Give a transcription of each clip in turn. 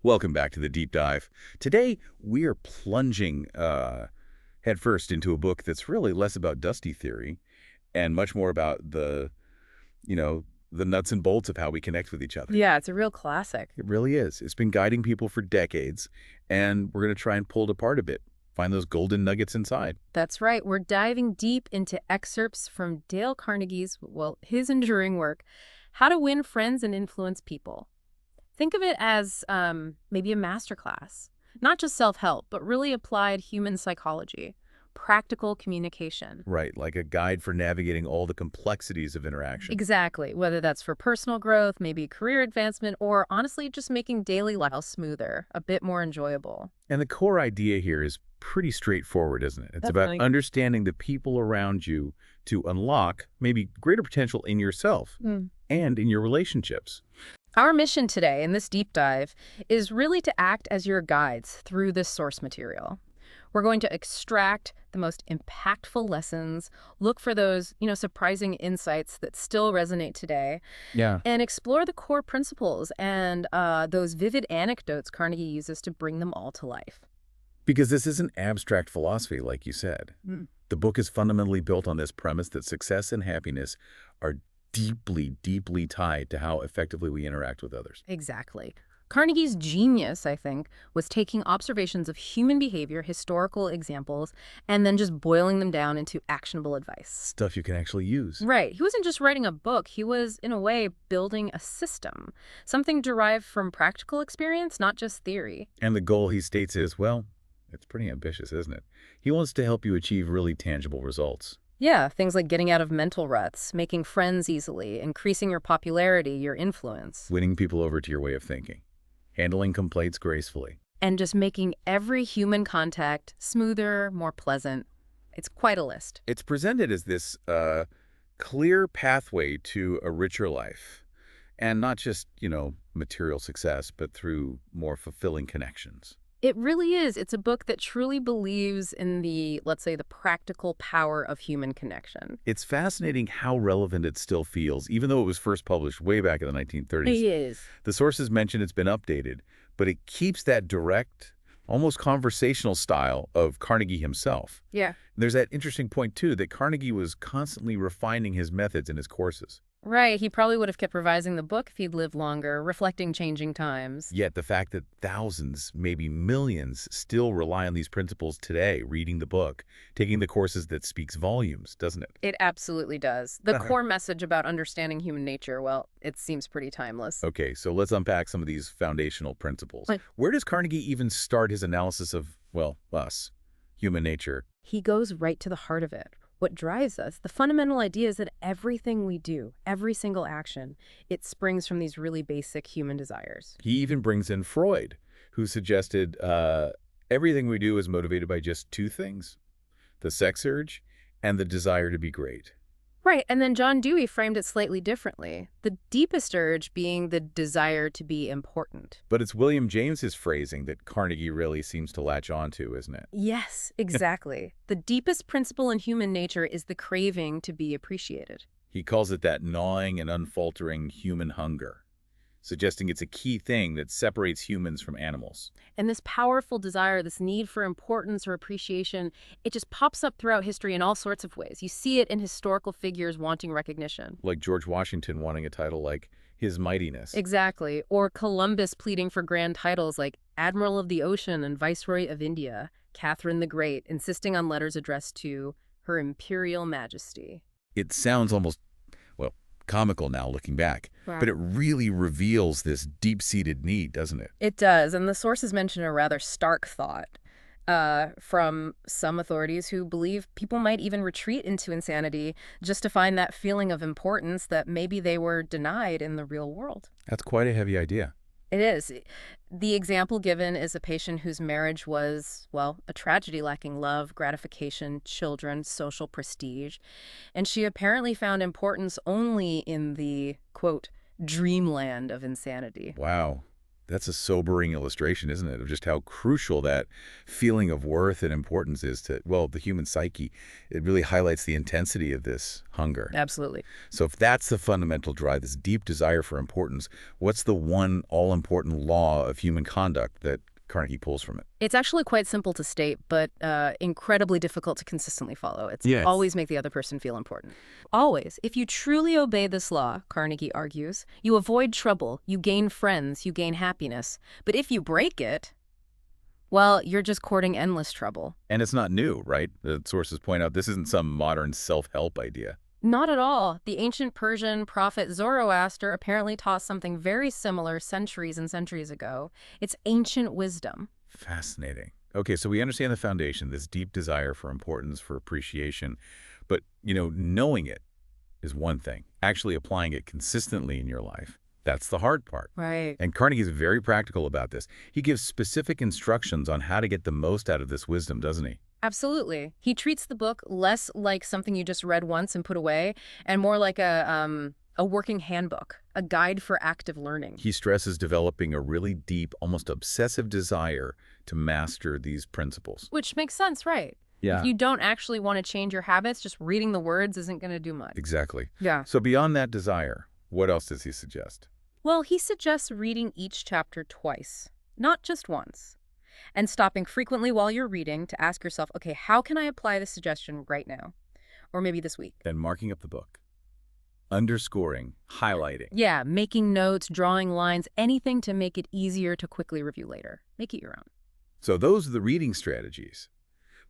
Welcome back to the deep dive. Today, we are plunging headfirst into a book that's really less about dusty theory and much more about you know, the nuts and bolts of how we connect with each other. Yeah, it's a real classic. It really is. It's been guiding people for decades, and we're going to try and pull it apart a bit, find those golden nuggets inside. That's right. We're diving deep into excerpts from Dale Carnegie's, well, his enduring work, How to Win Friends and Influence People. Think of it as maybe a masterclass, not just self-help, but really applied human psychology, practical communication. Right, like a guide for navigating all the complexities of interaction. Exactly, whether that's for personal growth, maybe career advancement, or honestly just making daily life smoother, a bit more enjoyable. And the core idea here is pretty straightforward, isn't it? It's about Definitely. understanding the people around you to unlock maybe greater potential in yourself and in your relationships. Our mission today in this deep dive is really to act as your guides through this source material. We're going to extract the most impactful lessons, look for those, surprising insights that still resonate today, Yeah. and explore the core principles and those vivid anecdotes Carnegie uses to bring them all to life. Because this isn't abstract philosophy, like you said. The book is fundamentally built on this premise that success and happiness are deeply, deeply tied to how effectively we interact with others. Exactly. Carnegie's genius, I think, was taking observations of human behavior, historical examples, and then just boiling them down into actionable advice. Stuff you can actually use. Right. He wasn't just writing a book. He was, in a way, building a system, something derived from practical experience, not just theory. And the goal he states is, well, it's pretty ambitious, isn't it? He wants to help you achieve really tangible results. Yeah, things like getting out of mental ruts, making friends easily, increasing your popularity, your influence, Winning people over to your way of thinking. Handling complaints gracefully. and just making every human contact smoother, more pleasant. It's quite a list. It's presented as this clear pathway to a richer life. And not just, material success, but through more fulfilling connections. It really is. It's a book that truly believes in the, let's say, the practical power of human connection. It's fascinating how relevant it still feels, even though it was first published way back in the 1930s. It is. The sources mention it's been updated, but it keeps that direct, almost conversational style of Carnegie himself. Yeah. There's that interesting point, too, that Carnegie was constantly refining his methods in his courses. Right. He probably would have kept revising the book if he'd lived longer, reflecting changing times. Yet the fact that thousands, maybe millions, still rely on these principles today, reading the book, taking the courses, that speaks volumes, doesn't it? It absolutely does. The core message about understanding human nature, well, it seems pretty timeless. Okay, so let's unpack some of these foundational principles. Like- Where does Carnegie even start his analysis of, well, us, human nature? He goes right to the heart of it. What drives us, the fundamental idea is that everything we do, every single action, it springs from these really basic human desires. He even brings in Freud, who suggested everything we do is motivated by just two things, the sex urge and the desire to be great. Right, and then John Dewey framed it slightly differently, the deepest urge being the desire to be important. But it's William James's phrasing that Carnegie really seems to latch onto, isn't it? Yes, exactly. The deepest principle in human nature is the craving to be appreciated. He calls it that gnawing and unfaltering human hunger, suggesting it's a key thing that separates humans from animals. And this powerful desire, this need for importance or appreciation, it just pops up throughout history in all sorts of ways. You see it in historical figures wanting recognition. Like George Washington wanting a title like His Mightiness. Exactly. Or Columbus pleading for grand titles like Admiral of the Ocean and Viceroy of India. Catherine the Great insisting on letters addressed to Her Imperial Majesty. It sounds almost, well, comical now looking back, but it really reveals this deep-seated need, doesn't it? It does, and the sources mention a rather stark thought from some authorities who believe people might even retreat into insanity just to find that feeling of importance that maybe they were denied in the real world. That's quite a heavy idea. It is. The example given is a patient whose marriage was, well, a tragedy lacking love, gratification, children, social prestige. And she apparently found importance only in the, quote, dreamland of insanity. Wow. That's a sobering illustration, isn't it, of just how crucial that feeling of worth and importance is to, well, the human psyche. It really highlights the intensity of this hunger. Absolutely. So if that's the fundamental drive, this deep desire for importance, what's the one all-important law of human conduct that Carnegie pulls from it? It's actually quite simple to state, but incredibly difficult to consistently follow. It's Yes. always make the other person feel important. Always. If you truly obey this law, Carnegie argues, you avoid trouble, you gain friends, you gain happiness. But if you break it, well, you're just courting endless trouble. And it's not new, right? The sources point out this isn't some modern self-help idea. Not at all. The ancient Persian prophet Zoroaster apparently taught something very similar centuries and centuries ago. It's ancient wisdom. Fascinating. Okay, so we understand the foundation, this deep desire for importance, for appreciation. But, knowing it is one thing. Actually applying it consistently in your life, that's the hard part. Right. And Carnegie is very practical about this. He gives specific instructions on how to get the most out of this wisdom, doesn't he? Absolutely. He treats the book less like something you just read once and put away, and more like a working handbook, a guide for active learning. He stresses developing a really deep, almost obsessive desire to master these principles. Which makes sense, right? Yeah. If you don't actually want to change your habits, just reading the words isn't going to do much. Exactly. Yeah. So beyond that desire, what else does he suggest? Well, he suggests reading each chapter twice, not just once, and stopping frequently while you're reading to ask yourself, okay, how can I apply this suggestion right now? Or maybe this week. Then marking up the book, underscoring, highlighting. Yeah, making notes, drawing lines, anything to make it easier to quickly review later. Make it your own. So those are the reading strategies.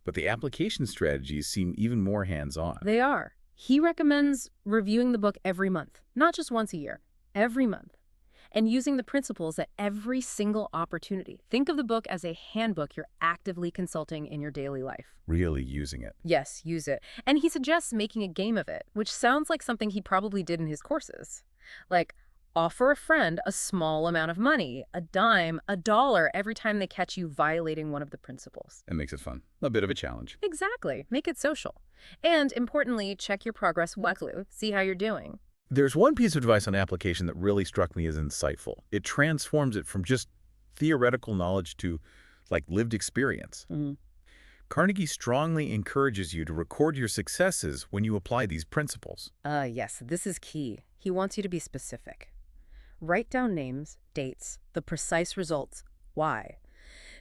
But the application strategies seem even more hands-on. They are. He recommends reviewing the book every month, not just once a year, every month, and using the principles at every single opportunity. Think of the book as a handbook you're actively consulting in your daily life. Really using it. Yes, use it. And he suggests making a game of it, which sounds like something he probably did in his courses. Like, offer a friend a small amount of money, a dime, $1, every time they catch you violating one of the principles. It makes it fun. A bit of a challenge. Exactly. Make it social. And importantly, check your progress weekly. See how you're doing. There's one piece of advice on application that really struck me as insightful. It transforms it from just theoretical knowledge to, lived experience. Carnegie strongly encourages you to record your successes when you apply these principles. Yes, this is key. He wants you to be specific. Write down names, dates, the precise results. Why?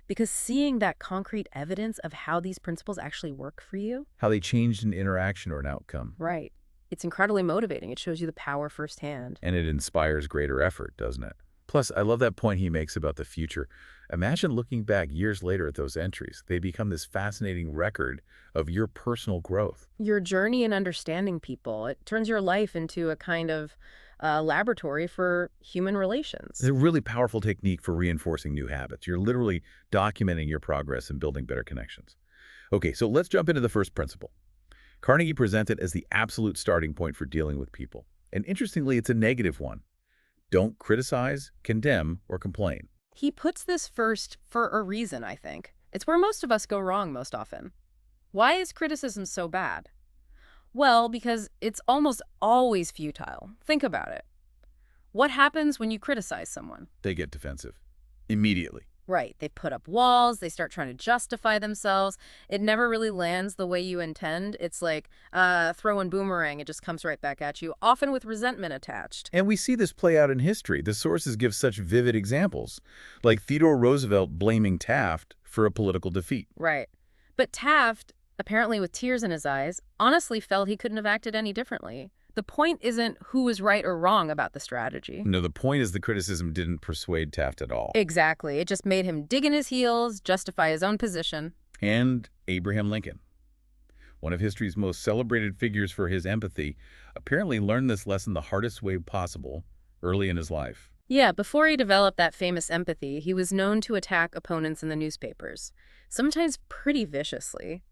Because seeing that concrete evidence of how these principles actually work for you. How they changed an interaction or an outcome. Right. It's incredibly motivating. It shows you the power firsthand. And it inspires greater effort, doesn't it? Plus, I love that point he makes about the future. Imagine looking back years later at those entries. They become this fascinating record of your personal growth. Your journey in understanding people. It turns your life into a kind of laboratory for human relations. It's a really powerful technique for reinforcing new habits. You're literally documenting your progress and building better connections. Okay, so let's jump into the first principle. Carnegie presents it as the absolute starting point for dealing with people. And interestingly, it's a negative one. Don't criticize, condemn, or complain. He puts this first for a reason, I think. It's where most of us go wrong most often. Why is criticism so bad? Well, because it's almost always futile. Think about it. What happens when you criticize someone? They get defensive. Immediately. Right. They put up walls. They start trying to justify themselves. It never really lands the way you intend. It's like throwing boomerang. It just comes right back at you, often with resentment attached. And we see this play out in history. The sources give such vivid examples, like Theodore Roosevelt blaming Taft for a political defeat. Right. But Taft, apparently with tears in his eyes, honestly felt he couldn't have acted any differently. The point isn't who was right or wrong about the strategy. No, the point is the criticism didn't persuade Taft at all. Exactly. It just made him dig in his heels, justify his own position. And Abraham Lincoln, one of history's most celebrated figures for his empathy, apparently learned this lesson the hardest way possible early in his life. Yeah, before he developed that famous empathy, he was known to attack opponents in the newspapers, sometimes pretty viciously.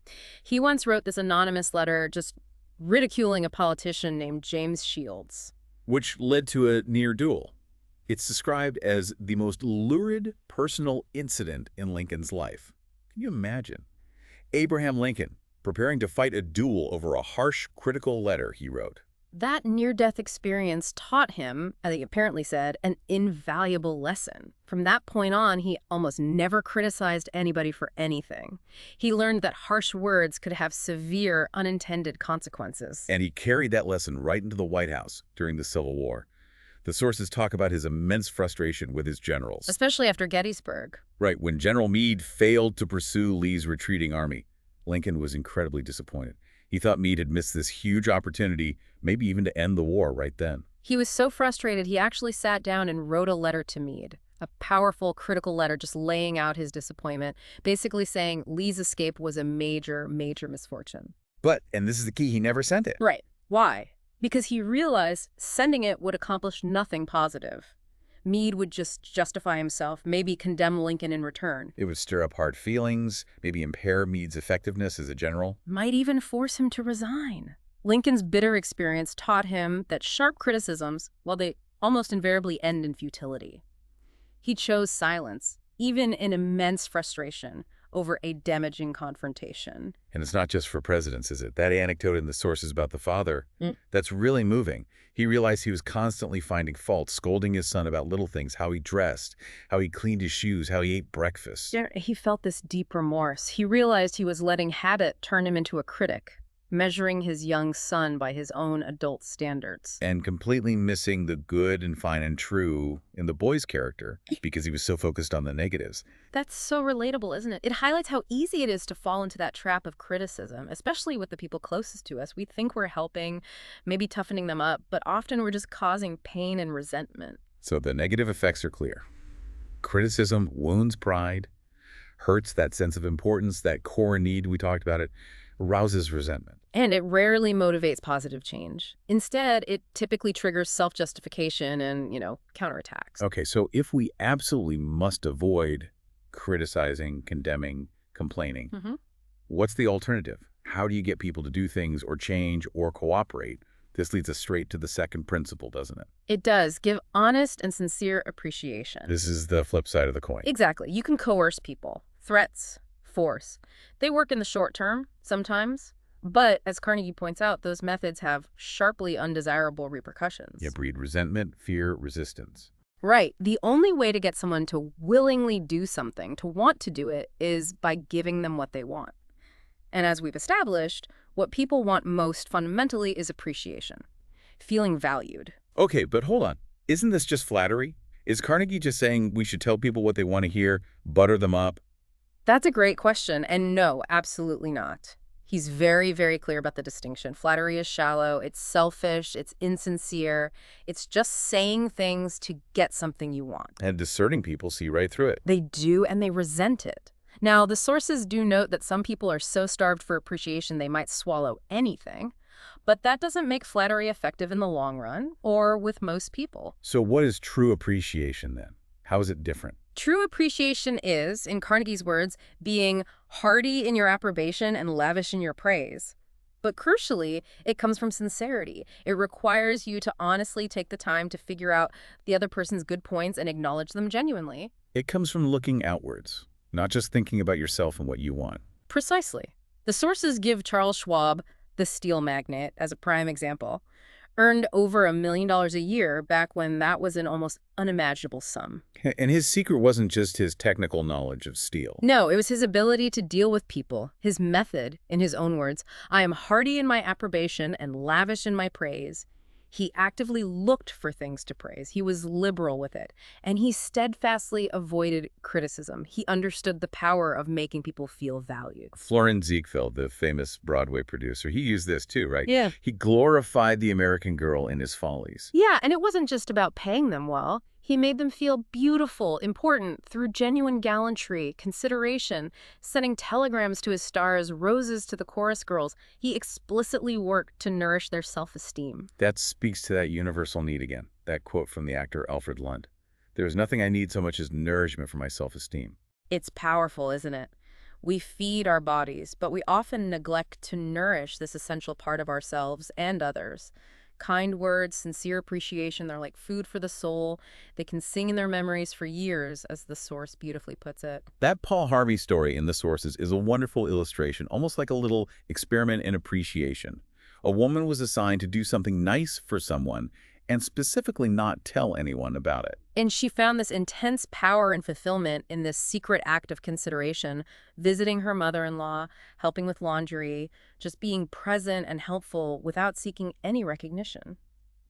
He once wrote this anonymous letter just ridiculing a politician named James Shields. Which led to a near duel. It's described as the most lurid personal incident in Lincoln's life. Can you imagine? Abraham Lincoln preparing to fight a duel over a harsh, critical letter he wrote. That near-death experience taught him, as he apparently said, an invaluable lesson. From that point on, he almost never criticized anybody for anything. He learned that harsh words could have severe, unintended consequences. And he carried that lesson right into the White House during the Civil War. The sources talk about his immense frustration with his generals. Especially after Gettysburg. Right, when General Meade failed to pursue Lee's retreating army, Lincoln was incredibly disappointed. He thought Meade had missed this huge opportunity, maybe even to end the war right then. He was so frustrated, he actually sat down and wrote a letter to Meade. A powerful, critical letter just laying out his disappointment, basically saying Lee's escape was a major, major misfortune. But, and this is the key, he never sent it. Right. Why? Because he realized sending it would accomplish nothing positive. Meade would just justify himself, maybe condemn Lincoln in return. It would stir up hard feelings, maybe impair Meade's effectiveness as a general. Might even force him to resign. Lincoln's bitter experience taught him that sharp criticisms, well, they almost invariably end in futility. He chose silence, even in immense frustration, over a damaging confrontation. And it's not just for presidents, is it? That anecdote in the sources about the father, that's really moving. He realized he was constantly finding fault, scolding his son about little things, how he dressed, how he cleaned his shoes, how he ate breakfast. Yeah, he felt this deep remorse. He realized he was letting habit turn him into a critic, measuring his young son by his own adult standards. And completely missing the good and fine and true in the boy's character because he was so focused on the negatives. That's so relatable, isn't it? It highlights how easy it is to fall into that trap of criticism, especially with the people closest to us. We think we're helping, maybe toughening them up, but often we're just causing pain and resentment. So the negative effects are clear. Criticism wounds pride, hurts that sense of importance, that core need, we talked about it, rouses resentment. And it rarely motivates positive change. Instead, it typically triggers self-justification and, counterattacks. Okay, so if we absolutely must avoid criticizing, condemning, complaining, what's the alternative? How do you get people to do things or change or cooperate? This leads us straight to the second principle, doesn't it? It does. Give honest and sincere appreciation. This is the flip side of the coin. Exactly. You can coerce people. Threats, force. They work in the short term, sometimes. But, as Carnegie points out, those methods have sharply undesirable repercussions. Yeah, breed resentment, fear, resistance. Right. The only way to get someone to willingly do something, to want to do it, is by giving them what they want. And as we've established, what people want most fundamentally is appreciation, feeling valued. Okay, but hold on. Isn't this just flattery? Is Carnegie just saying we should tell people what they want to hear, butter them up? That's a great question, and no, absolutely not. He's very, very clear about the distinction. Flattery is shallow, it's selfish, it's insincere. It's just saying things to get something you want. And discerning people see right through it. They do, and they resent it. Now, the sources do note that some people are so starved for appreciation they might swallow anything, but that doesn't make flattery effective in the long run, or with most people. So what is true appreciation then? How is it different? True appreciation is, in Carnegie's words, being hearty in your approbation and lavish in your praise. But crucially, it comes from sincerity. It requires you to honestly take the time to figure out the other person's good points and acknowledge them genuinely. It comes from looking outwards, not just thinking about yourself and what you want. Precisely. The sources give Charles Schwab, the steel magnate, as a prime example, earned over $1 million a year back when that was an almost unimaginable sum. And his secret wasn't just his technical knowledge of steel. No, it was his ability to deal with people, his method, in his own words. I am hearty in my approbation and lavish in my praise. He actively looked for things to praise. He was liberal with it. And he steadfastly avoided criticism. He understood the power of making people feel valued. Florin Ziegfeld, the famous Broadway producer, he used this too, right? Yeah. He glorified the American girl in his follies. Yeah, and it wasn't just about paying them well. He made them feel beautiful, important, through genuine gallantry, consideration, sending telegrams to his stars, roses to the chorus girls. He explicitly worked to nourish their self-esteem. That speaks to that universal need again, that quote from the actor Alfred Lund. There is nothing I need so much as nourishment for my self-esteem. It's powerful, isn't it? We feed our bodies, but we often neglect to nourish this essential part of ourselves and others. Kind words, sincere appreciation, they're like food for the soul. They can sing in their memories for years, as the source beautifully puts it. That Paul Harvey story in the sources is a wonderful illustration, almost like a little experiment in appreciation. A woman was assigned to do something nice for someone and specifically not tell anyone about it. And she found this intense power and fulfillment in this secret act of consideration, visiting her mother-in-law, helping with laundry, just being present and helpful without seeking any recognition.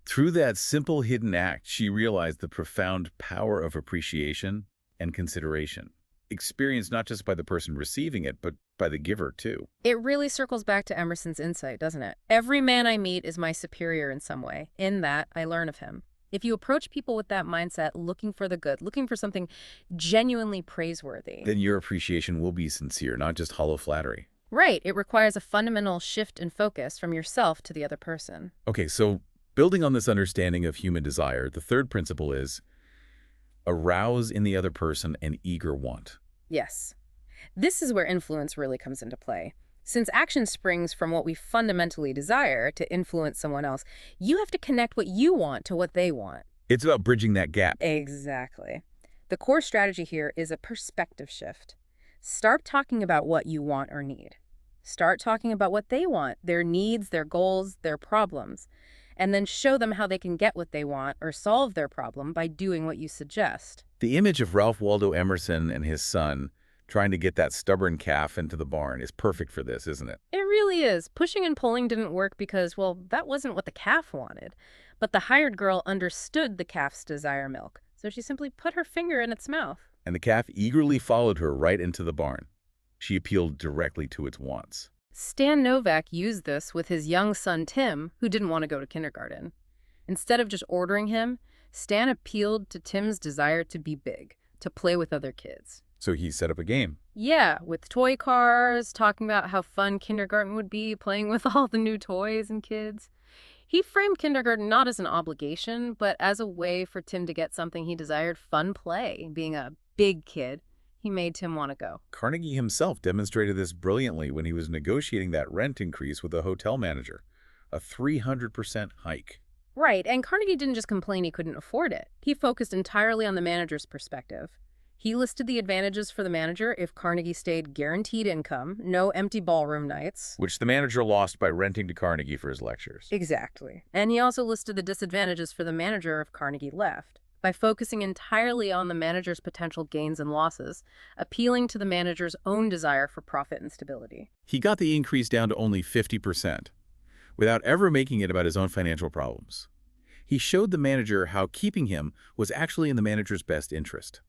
Through that simple hidden act, she realized the profound power of appreciation and consideration, experienced not just by the person receiving it, but by the giver too. It really circles back to Emerson's insight, doesn't it? Every man I meet is my superior in some way. In that, I learn of him. If you approach people with that mindset, looking for the good, looking for something genuinely praiseworthy. Then your appreciation will be sincere, not just hollow flattery. Right. It requires a fundamental shift in focus from yourself to the other person. Okay, so building on this understanding of human desire, the third principle is arouse in the other person an eager want. Yes. This is where influence really comes into play. Since action springs from what we fundamentally desire to influence someone else, you have to connect what you want to what they want. It's about bridging that gap. Exactly. The core strategy here is a perspective shift. Start talking about what you want or need. Start talking about what they want, their needs, their goals, their problems, and then show them how they can get what they want or solve their problem by doing what you suggest. The image of Ralph Waldo Emerson and his son trying to get that stubborn calf into the barn is perfect for this, isn't it? It really is. Pushing and pulling didn't work because, well, that wasn't what the calf wanted. But the hired girl understood the calf's desire milk, so she simply put her finger in its mouth. And the calf eagerly followed her right into the barn. She appealed directly to its wants. Stan Novak used this with his young son Tim, who didn't want to go to kindergarten. Instead of just ordering him, Stan appealed to Tim's desire to be big, to play with other kids. So he set up a game. Yeah, with toy cars, talking about how fun kindergarten would be, playing with all the new toys and kids. He framed kindergarten not as an obligation, but as a way for Tim to get something he desired, fun play. Being a big kid, he made Tim want to go. Carnegie himself demonstrated this brilliantly when he was negotiating that rent increase with a hotel manager, a 300% hike. Right, and Carnegie didn't just complain he couldn't afford it. He focused entirely on the manager's perspective. He listed the advantages for the manager if Carnegie stayed guaranteed income, no empty ballroom nights. Which the manager lost by renting to Carnegie for his lectures. Exactly. And he also listed the disadvantages for the manager if Carnegie left, by focusing entirely on the manager's potential gains and losses, appealing to the manager's own desire for profit and stability. He got the increase down to only 50%, without ever making it about his own financial problems. He showed the manager how keeping him was actually in the manager's best interest.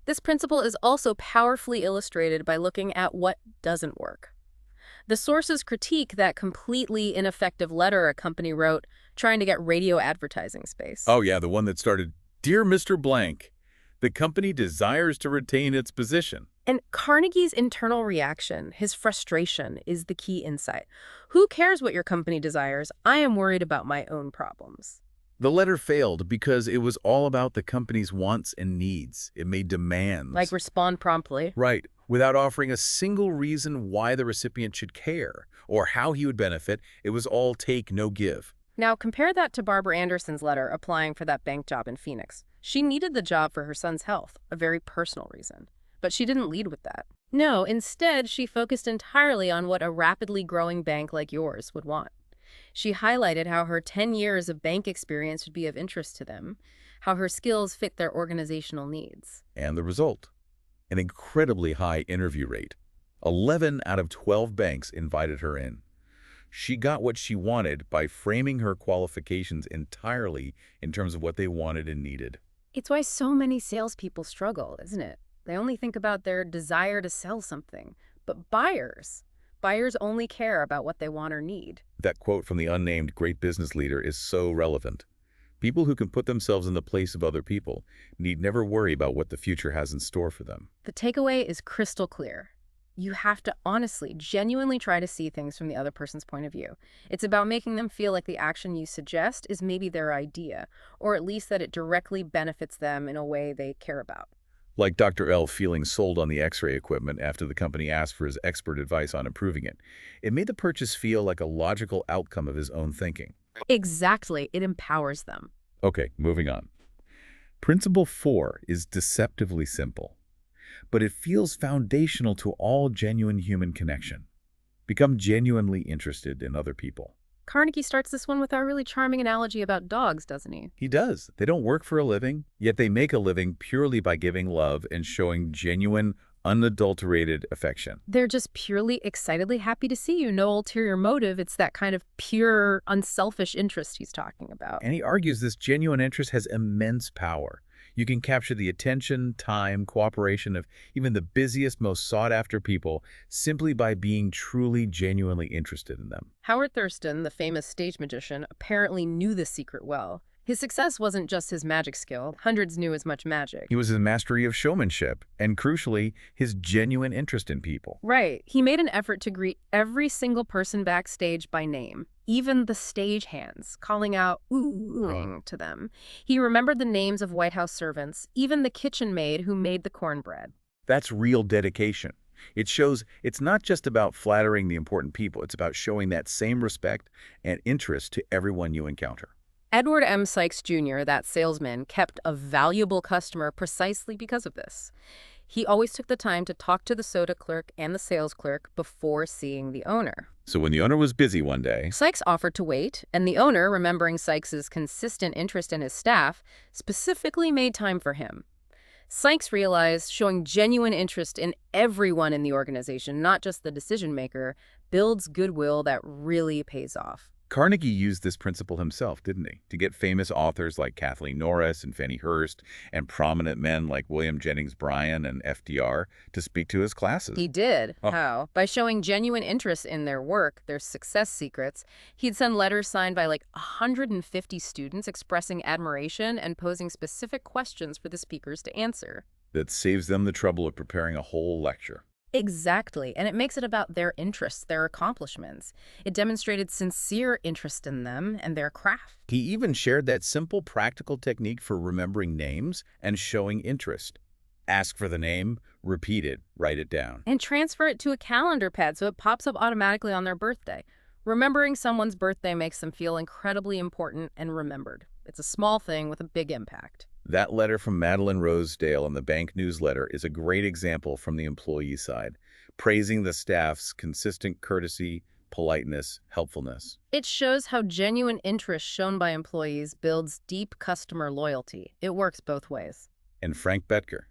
This principle is also powerfully illustrated by looking at what doesn't work. The sources critique that completely ineffective letter a company wrote trying to get radio advertising space. Oh yeah, the one that started, "Dear Mr. Blank, the company desires to retain its position." And Carnegie's internal reaction, his frustration, is the key insight. Who cares what your company desires? I am worried about my own problems. The letter failed because it was all about the company's wants and needs. It made demands. Like respond promptly. Right, without offering a single reason why the recipient should care or how he would benefit. It was all take, no give. Now compare that to Barbara Anderson's letter applying for that bank job in Phoenix. She needed the job for her son's health, a very personal reason. But she didn't lead with that. No, instead, she focused entirely on what a rapidly growing bank like yours would want. She highlighted how her 10 years of bank experience would be of interest to them, how her skills fit their organizational needs. And the result? An incredibly high interview rate. 11 out of 12 banks invited her in. She got what she wanted by framing her qualifications entirely in terms of what they wanted and needed. It's why so many salespeople struggle, isn't it? They only think about their desire to sell something. But buyers only care about what they want or need. That quote from the unnamed great business leader is so relevant. People who can put themselves in the place of other people need never worry about what the future has in store for them. The takeaway is crystal clear. You have to honestly, genuinely try to see things from the other person's point of view. It's about making them feel like the action you suggest is maybe their idea, or at least that it directly benefits them in a way they care about. Like Dr. L feeling sold on the X-ray equipment after the company asked for his expert advice on improving it. It made the purchase feel like a logical outcome of his own thinking. Exactly. It empowers them. Okay, moving on. Principle 4 is deceptively simple, but it feels foundational to all genuine human connection. Become genuinely interested in other people. Carnegie starts this one with our really charming analogy about dogs, doesn't he? He does. They don't work for a living, yet they make a living purely by giving love and showing genuine, unadulterated affection. They're just purely excitedly happy to see you. No ulterior motive. It's that kind of pure, unselfish interest he's talking about. And he argues this genuine interest has immense power. You can capture the attention, time, cooperation of even the busiest, most sought-after people simply by being truly, genuinely interested in them. Howard Thurston, the famous stage magician, apparently knew this secret well. His success wasn't just his magic skill. Hundreds knew as much magic. He was his mastery of showmanship and, crucially, his genuine interest in people. Right. He made an effort to greet every single person backstage by name, even the stagehands, calling out ooh to them. He remembered the names of White House servants, even the kitchen maid who made the cornbread. That's real dedication. It shows it's not just about flattering the important people. It's about showing that same respect and interest to everyone you encounter. Edward M. Sykes Jr., that salesman, kept a valuable customer precisely because of this. He always took the time to talk to the soda clerk and the sales clerk before seeing the owner. So when the owner was busy one day, Sykes offered to wait, and the owner, remembering Sykes's consistent interest in his staff, specifically made time for him. Sykes realized showing genuine interest in everyone in the organization, not just the decision-maker, builds goodwill that really pays off. Carnegie used this principle himself, didn't he? To get famous authors like Kathleen Norris and Fannie Hurst and prominent men like William Jennings Bryan and FDR to speak to his classes. He did. Oh. How? By showing genuine interest in their work, their success secrets. He'd send letters signed by like 150 students expressing admiration and posing specific questions for the speakers to answer. That saves them the trouble of preparing a whole lecture. Exactly, and it makes it about their interests, their accomplishments. It demonstrated sincere interest in them and their craft. He even shared that simple practical technique for remembering names and showing interest. Ask for the name, repeat it, write it down. And transfer it to a calendar pad so it pops up automatically on their birthday. Remembering someone's birthday makes them feel incredibly important and remembered. It's a small thing with a big impact. That letter from Madeline Rosedale in the bank newsletter is a great example from the employee side, praising the staff's consistent courtesy, politeness, helpfulness. It shows how genuine interest shown by employees builds deep customer loyalty. It works both ways. And Frank Betker,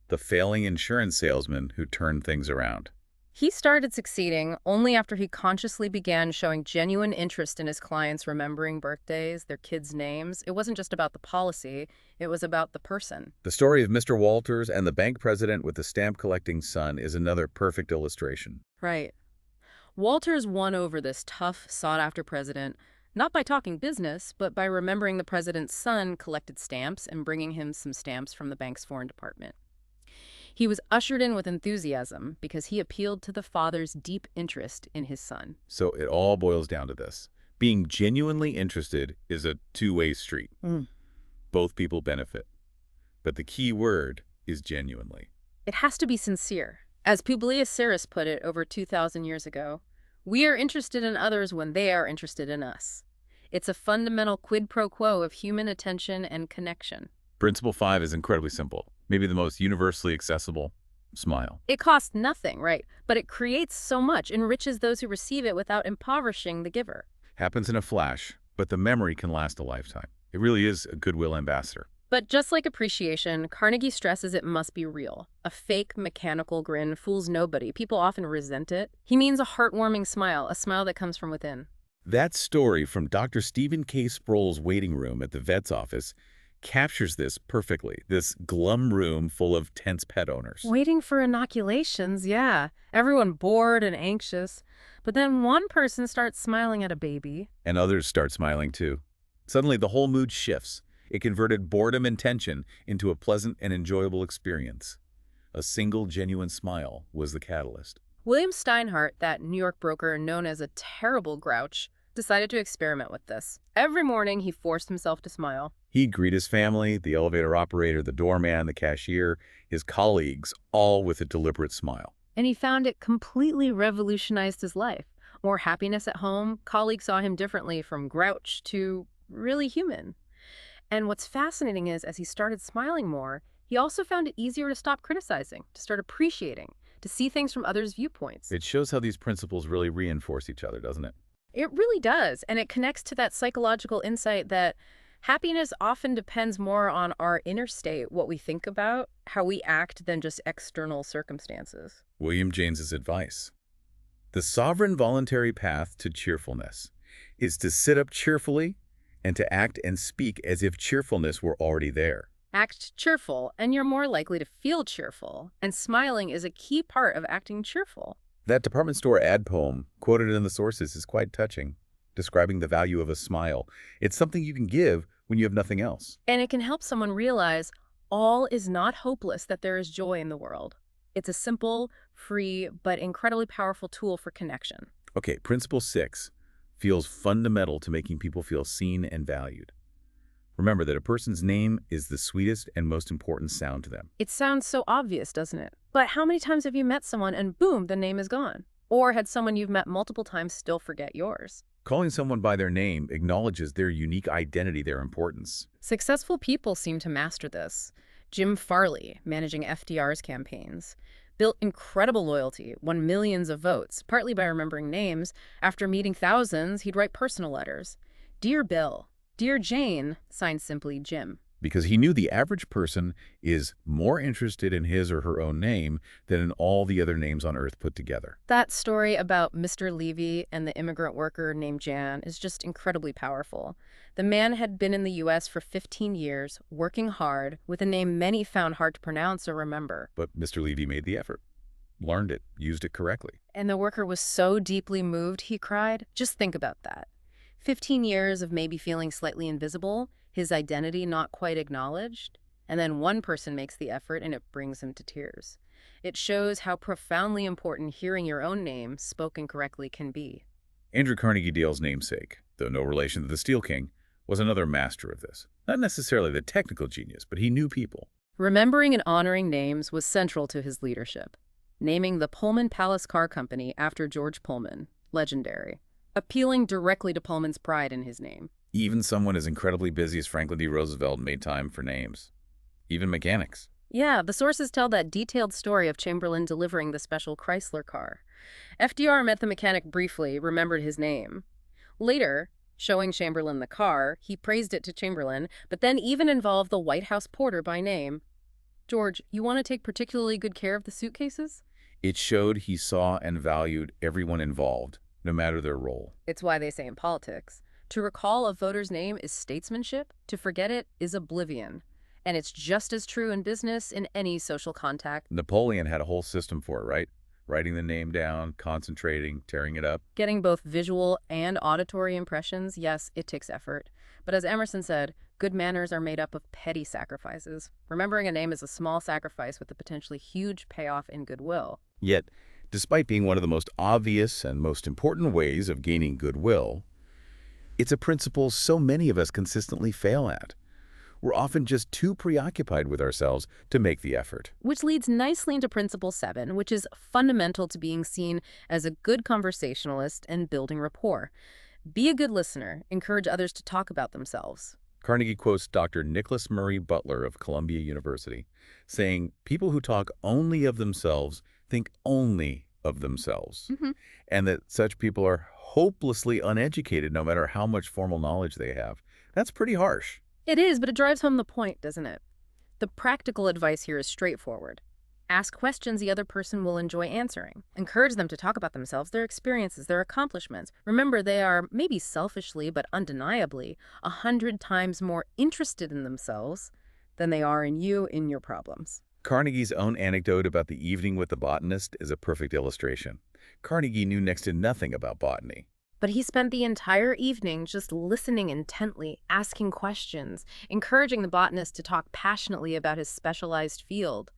the failing insurance salesman who turned things around. He started succeeding only after he consciously began showing genuine interest in his clients remembering birthdays, their kids' names. It wasn't just about the policy, it was about the person. The story of Mr. Walters and the bank president with the stamp-collecting son is another perfect illustration. Right. Walters won over this tough, sought-after president, not by talking business, but by remembering the president's son collected stamps and bringing him some stamps from the bank's foreign department. He was ushered in with enthusiasm because he appealed to the father's deep interest in his son. So it all boils down to this. Being genuinely interested is a two-way street. Both people benefit. But the key word is genuinely. It has to be sincere. As Publius Syrus put it over 2,000 years ago, we are interested in others when they are interested in us. It's a fundamental quid pro quo of human attention and connection. Principle 5 is incredibly simple. Maybe the most universally accessible. Smile. It costs nothing, right? But it creates so much, enriches those who receive it without impoverishing the giver. Happens in a flash, but the memory can last a lifetime. It really is a goodwill ambassador. But just like appreciation, Carnegie stresses it must be real. A fake, mechanical grin fools nobody. People often resent it. He means a heartwarming smile, a smile that comes from within. That story from Dr. Stephen K. Sproul's waiting room at the vet's office captures this perfectly, this glum room full of tense pet owners. Waiting for inoculations, yeah. Everyone bored and anxious. But then one person starts smiling at a baby. And others start smiling too. Suddenly the whole mood shifts. It converted boredom and tension into a pleasant and enjoyable experience. A single genuine smile was the catalyst. William Steinhardt, that New York broker known as a terrible grouch, decided to experiment with this. Every morning, he forced himself to smile. He'd greet his family, the elevator operator, the doorman, the cashier, his colleagues, all with a deliberate smile. And he found it completely revolutionized his life. More happiness at home, colleagues saw him differently from grouch to really human. And what's fascinating is, as he started smiling more, he also found it easier to stop criticizing, to start appreciating, to see things from others' viewpoints. It shows how these principles really reinforce each other, doesn't it? It really does, and it connects to that psychological insight that happiness often depends more on our inner state, what we think about, how we act, than just external circumstances. William James's advice. The sovereign voluntary path to cheerfulness is to sit up cheerfully and to act and speak as if cheerfulness were already there. Act cheerful, and you're more likely to feel cheerful, and smiling is a key part of acting cheerful. That department store ad poem, quoted in the sources, is quite touching, describing the value of a smile. It's something you can give when you have nothing else. And it can help someone realize all is not hopeless, that there is joy in the world. It's a simple, free, but incredibly powerful tool for connection. Okay, principle 6 feels fundamental to making people feel seen and valued. Remember that a person's name is the sweetest and most important sound to them. It sounds so obvious, doesn't it? But how many times have you met someone and boom, the name is gone? Or had someone you've met multiple times still forget yours? Calling someone by their name acknowledges their unique identity, their importance. Successful people seem to master this. Jim Farley, managing FDR's campaigns, built incredible loyalty, won millions of votes, partly by remembering names. After meeting thousands, he'd write personal letters. Dear Bill, Dear Jane, signed simply Jim. Because he knew the average person is more interested in his or her own name than in all the other names on Earth put together. That story about Mr. Levy and the immigrant worker named Jan is just incredibly powerful. The man had been in the U.S. for 15 years, working hard, with a name many found hard to pronounce or remember. But Mr. Levy made the effort, learned it, used it correctly. And the worker was so deeply moved, he cried. Just think about that. 15 years of maybe feeling slightly invisible, his identity not quite acknowledged, and then one person makes the effort and it brings him to tears. It shows how profoundly important hearing your own name spoken correctly can be. Andrew Carnegie, Dale's namesake, though no relation to the Steel King, was another master of this. Not necessarily the technical genius, but he knew people. Remembering and honoring names was central to his leadership. Naming the Pullman Palace Car Company after George Pullman, legendary. Appealing directly to Pullman's pride in his name. Even someone as incredibly busy as Franklin D. Roosevelt made time for names. Even mechanics. Yeah, the sources tell that detailed story of Chamberlain delivering the special Chrysler car. FDR met the mechanic briefly, remembered his name. Later, showing Chamberlain the car, he praised it to Chamberlain, but then even involved the White House porter by name. George, you want to take particularly good care of the suitcases? It showed he saw and valued everyone involved, no matter their role. It's why they say in politics, to recall a voter's name is statesmanship, to forget it is oblivion. And it's just as true in business, in any social contact. Napoleon had a whole system for it, right? Writing the name down, concentrating, tearing it up. Getting both visual and auditory impressions, yes, it takes effort. But as Emerson said, good manners are made up of petty sacrifices. Remembering a name is a small sacrifice with a potentially huge payoff in goodwill. Yet, despite being one of the most obvious and most important ways of gaining goodwill, it's a principle so many of us consistently fail at. We're often just too preoccupied with ourselves to make the effort. Which leads nicely into Principle 7, which is fundamental to being seen as a good conversationalist and building rapport. Be a good listener. Encourage others to talk about themselves. Carnegie quotes Dr. Nicholas Murray Butler of Columbia University, saying, "People who talk only of themselves think only of themselves," and that such people are hopelessly uneducated no matter how much formal knowledge they have. That's pretty harsh. It is, but it drives home the point, doesn't it? The practical advice here is straightforward. Ask questions the other person will enjoy answering. Encourage them to talk about themselves, their experiences, their accomplishments. Remember, they are, maybe selfishly, but undeniably, 100 times more interested in themselves than they are in you, in your problems. Carnegie's own anecdote about the evening with the botanist is a perfect illustration. Carnegie knew next to nothing about botany. But he spent the entire evening just listening intently, asking questions, encouraging the botanist to talk passionately about his specialized field.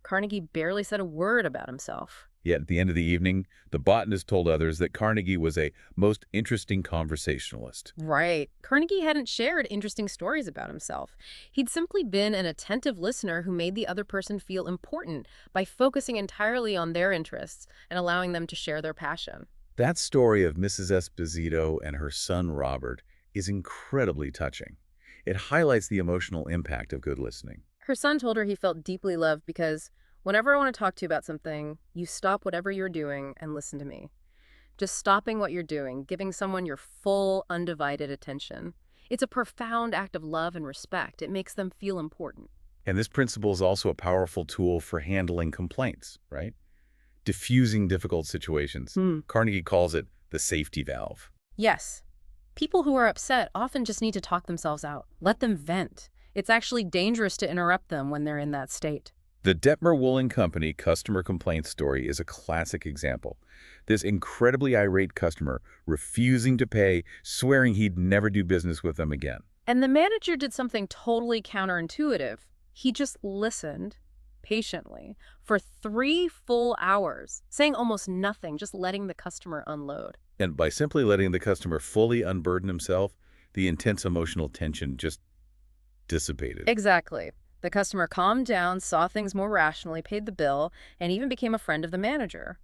Carnegie barely said a word about himself. Yet at the end of the evening, the botanist told others that Carnegie was a most interesting conversationalist. Right. Carnegie hadn't shared interesting stories about himself. He'd simply been an attentive listener who made the other person feel important by focusing entirely on their interests and allowing them to share their passion. That story of Mrs. Esposito and her son Robert is incredibly touching. It highlights the emotional impact of good listening. Her son told her he felt deeply loved because whenever I want to talk to you about something, you stop whatever you're doing and listen to me. Just stopping what you're doing, giving someone your full, undivided attention. It's a profound act of love and respect. It makes them feel important. And this principle is also a powerful tool for handling complaints, right? Diffusing difficult situations. Hmm. Carnegie calls it the safety valve. Yes. People who are upset often just need to talk themselves out. Let them vent. It's actually dangerous to interrupt them when they're in that state. The Detmer Woolen Company customer complaint story is a classic example. This incredibly irate customer refusing to pay, swearing he'd never do business with them again. And the manager did something totally counterintuitive. He just listened patiently for 3 full hours, saying almost nothing, just letting the customer unload. And by simply letting the customer fully unburden himself, the intense emotional tension just dissipated. Exactly. The customer calmed down, saw things more rationally, paid the bill, and even became a friend of the manager.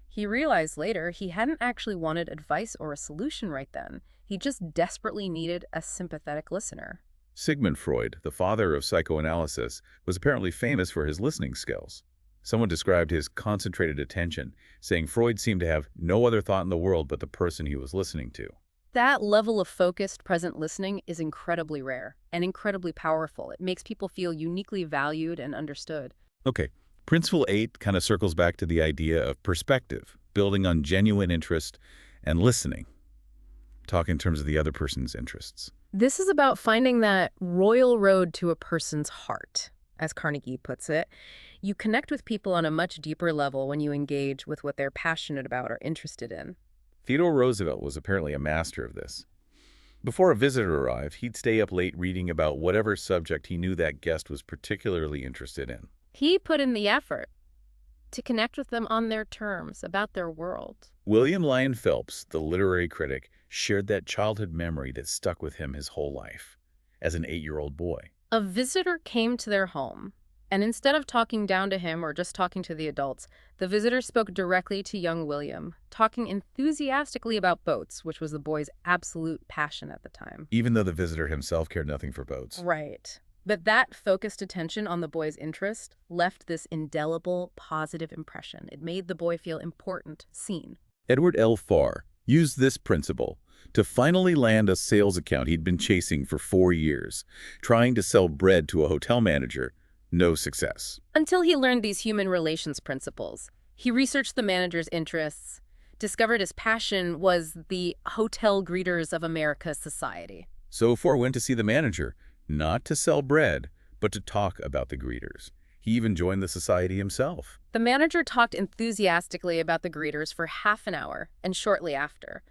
He realized later he hadn't actually wanted advice or a solution right then. He just desperately needed a sympathetic listener. Sigmund Freud, the father of psychoanalysis, was apparently famous for his listening skills. Someone described his concentrated attention, saying Freud seemed to have no other thought in the world but the person he was listening to. That level of focused, present listening is incredibly rare and incredibly powerful. It makes people feel uniquely valued and understood. Okay, Principle 8 kind of circles back to the idea of perspective, building on genuine interest and listening. Talk in terms of the other person's interests. This is about finding that royal road to a person's heart, as Carnegie puts it. You connect with people on a much deeper level when you engage with what they're passionate about or interested in. Theodore Roosevelt was apparently a master of this. Before a visitor arrived, he'd stay up late reading about whatever subject he knew that guest was particularly interested in. He put in the effort to connect with them on their terms, about their world. William Lyon Phelps, the literary critic, shared that childhood memory that stuck with him his whole life, as an 8-year-old boy. A visitor came to their home, and instead of talking down to him or just talking to the adults, the visitor spoke directly to young William, talking enthusiastically about boats, which was the boy's absolute passion at the time. Even though the visitor himself cared nothing for boats. Right. But that focused attention on the boy's interest left this indelible, positive impression. It made the boy feel important, seen. Edward L. Farr used this principle to finally land a sales account he'd been chasing for 4 years, trying to sell bread to a hotel manager. No success. Until he learned these human relations principles. He researched the manager's interests, discovered his passion was the Hotel Greeters of America Society. So Farr went to see the manager, not to sell bread, but to talk about the greeters. He even joined the society himself. The manager talked enthusiastically about the greeters for half an hour, and shortly after,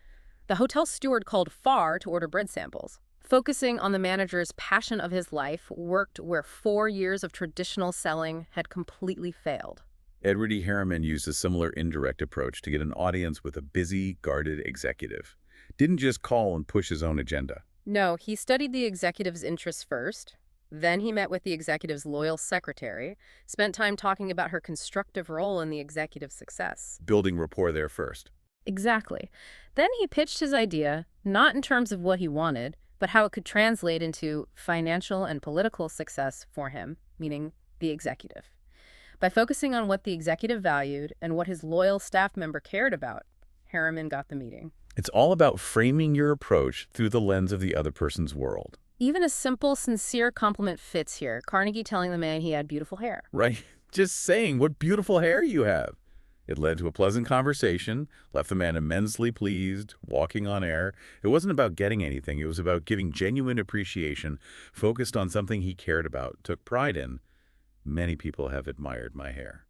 the hotel steward called Farr to order bread samples. Focusing on the manager's passion of his life worked where 4 years of traditional selling had completely failed. Edward E. Harriman used a similar indirect approach to get an audience with a busy, guarded executive. Didn't just call and push his own agenda. No, he studied the executive's interests first. Then he met with the executive's loyal secretary, spent time talking about her constructive role in the executive's success. Building rapport there first. Exactly. Then he pitched his idea, not in terms of what he wanted, but how it could translate into financial and political success for him, meaning the executive. By focusing on what the executive valued and what his loyal staff member cared about, Harriman got the meeting. It's all about framing your approach through the lens of the other person's world. Even a simple, sincere compliment fits here. Carnegie telling the man he had beautiful hair. Right? Just saying, what beautiful hair you have. It led to a pleasant conversation, left the man immensely pleased, walking on air. It wasn't about getting anything. It was about giving genuine appreciation, focused on something he cared about, took pride in. Many people have admired my hair.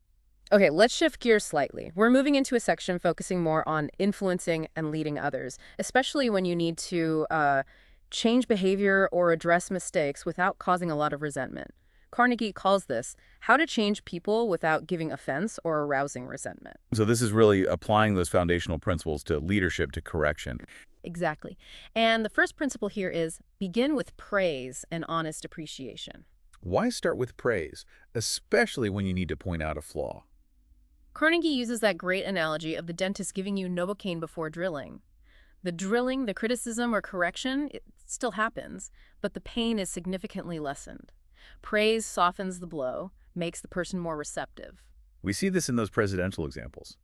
Okay, let's shift gears slightly. We're moving into a section focusing more on influencing and leading others, especially when you need to change behavior or address mistakes without causing a lot of resentment. Carnegie calls this how to change people without giving offense or arousing resentment. So this is really applying those foundational principles to leadership, to correction. Exactly. And the first principle here is begin with praise and honest appreciation. Why start with praise, especially when you need to point out a flaw? Carnegie uses that great analogy of the dentist giving you Novocaine before drilling. The drilling, the criticism or correction, it still happens, but the pain is significantly lessened. Praise softens the blow, makes the person more receptive. We see this in those presidential examples.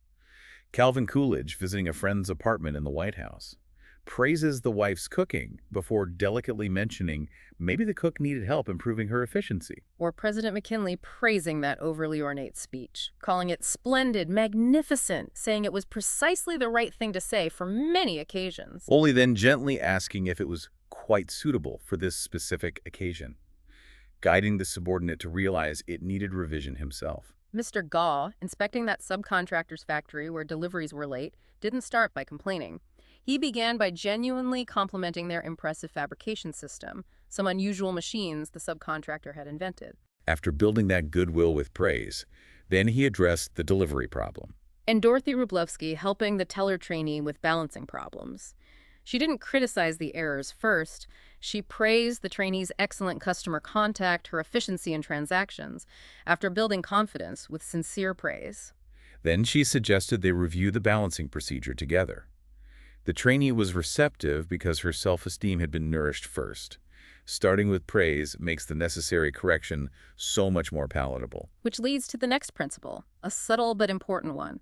Calvin Coolidge, visiting a friend's apartment in the White House, praises the wife's cooking before delicately mentioning maybe the cook needed help improving her efficiency. Or President McKinley praising that overly ornate speech, calling it splendid, magnificent, saying it was precisely the right thing to say for many occasions. Only then gently asking if it was quite suitable for this specific occasion, guiding the subordinate to realize it needed revision himself. Mr. Gaw, inspecting that subcontractor's factory where deliveries were late, didn't start by complaining. He began by genuinely complimenting their impressive fabrication system, some unusual machines the subcontractor had invented. After building that goodwill with praise, then he addressed the delivery problem. And Dorothy Wroblewski helping the teller trainee with balancing problems. She didn't criticize the errors first. She praised the trainee's excellent customer contact, her efficiency in transactions, after building confidence with sincere praise. Then she suggested they review the balancing procedure together. The trainee was receptive because her self-esteem had been nourished first. Starting with praise makes the necessary correction so much more palatable. Which leads to the next principle, a subtle but important one.